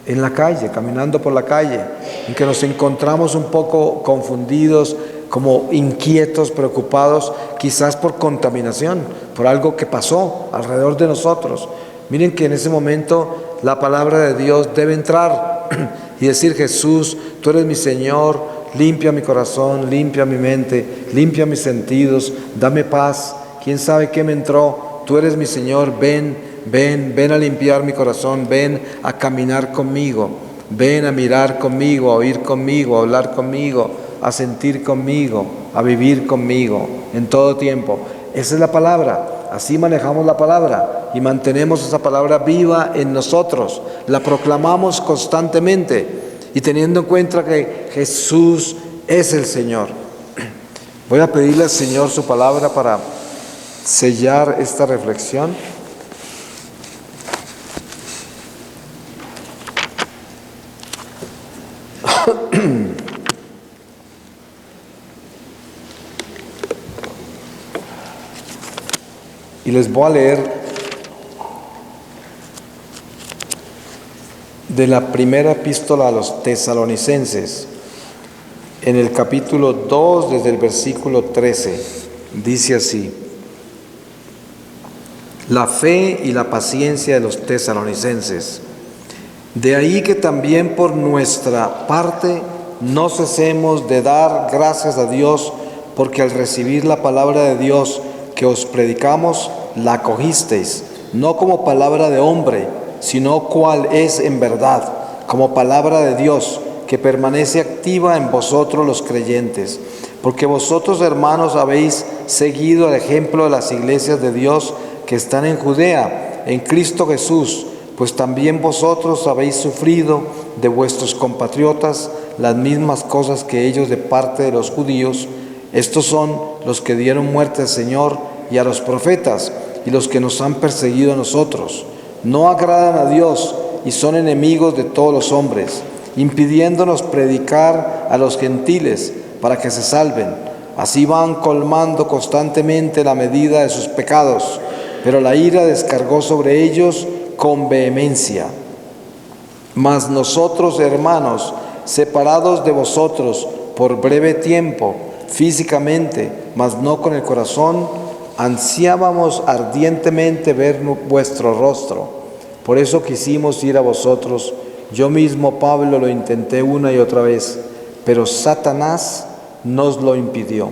[SPEAKER 1] en la calle, caminando por la calle, en que nos encontramos un poco confundidos, como inquietos, preocupados, quizás por contaminación, por algo que pasó alrededor de nosotros? Miren que en ese momento la palabra de Dios debe entrar y decir: Jesús, tú eres mi Señor, limpia mi corazón, limpia mi mente, limpia mis sentidos, dame paz. ¿Quién sabe qué me entró? Tú eres mi Señor, ven a limpiar mi corazón, ven a caminar conmigo, ven a mirar conmigo, a oír conmigo, a hablar conmigo, a sentir conmigo, a vivir conmigo en todo tiempo. Esa es la palabra. Así manejamos la palabra y mantenemos esa palabra viva en nosotros. La proclamamos constantemente y teniendo en cuenta que Jesús es el Señor. Voy a pedirle al Señor su palabra para sellar esta reflexión. Y les voy a leer de la primera epístola a los Tesalonicenses, en el capítulo 2, desde el versículo 13, dice así: la fe y la paciencia de los tesalonicenses. De ahí que también por nuestra parte no cesemos de dar gracias a Dios, porque al recibir la palabra de Dios que os predicamos, la acogisteis, no como palabra de hombre, sino cual es en verdad, como palabra de Dios, que permanece activa en vosotros los creyentes. Porque vosotros, hermanos, habéis seguido el ejemplo de las iglesias de Dios que están en Judea, en Cristo Jesús, pues también vosotros habéis sufrido de vuestros compatriotas las mismas cosas que ellos de parte de los judíos. Estos son los que dieron muerte al Señor y a los profetas, y los que nos han perseguido a nosotros. No agradan a Dios y son enemigos de todos los hombres, impidiéndonos predicar a los gentiles para que se salven. Así van colmando constantemente la medida de sus pecados, pero la ira descargó sobre ellos con vehemencia. Mas nosotros, hermanos, separados de vosotros por breve tiempo, físicamente, mas no con el corazón, ansiábamos ardientemente ver vuestro rostro. Por eso quisimos ir a vosotros. Yo mismo, Pablo, lo intenté una y otra vez, pero Satanás nos lo impidió.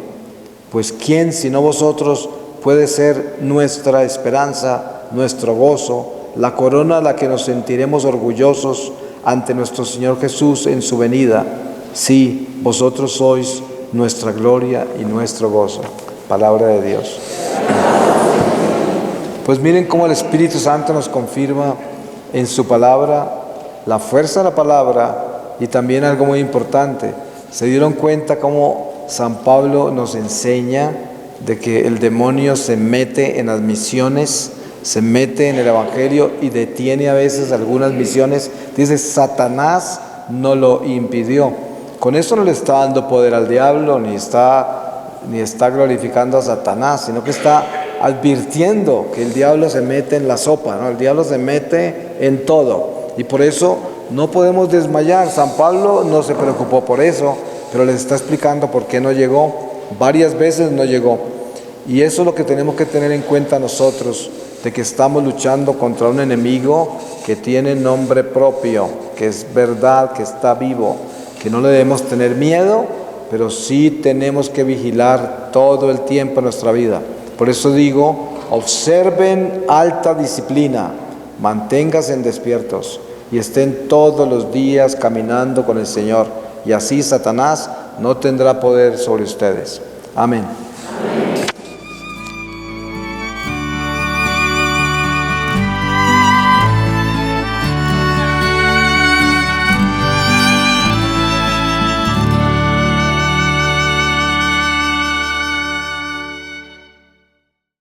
[SPEAKER 1] Pues ¿quién, sino vosotros, puede ser nuestra esperanza, nuestro gozo, la corona a la que nos sentiremos orgullosos ante nuestro Señor Jesús en su venida? Sí, vosotros sois nuestra gloria y nuestro gozo. Palabra de Dios. Pues miren cómo el Espíritu Santo nos confirma en su palabra la fuerza de la palabra y también algo muy importante. ¿Se dieron cuenta cómo San Pablo nos enseña de que el demonio se mete en las misiones, se mete en el evangelio y detiene a veces algunas misiones. Dice, Satanás no lo impidió. Con eso no le está dando poder al diablo, ni está glorificando a Satanás, sino que está advirtiendo que el diablo se mete en la sopa, ¿no? El diablo se mete en todo. Y por eso no podemos desmayar. San Pablo no se preocupó por eso, pero les está explicando por qué no llegó. Varias veces no llegó. Y eso es lo que tenemos que tener en cuenta nosotros, de que estamos luchando contra un enemigo que tiene nombre propio, que es verdad, que está vivo, que no le debemos tener miedo, pero sí tenemos que vigilar todo el tiempo en nuestra vida. Por eso digo, observen alta disciplina, manténganse despiertos y estén todos los días caminando con el Señor, y así Satanás no tendrá poder sobre ustedes. Amén.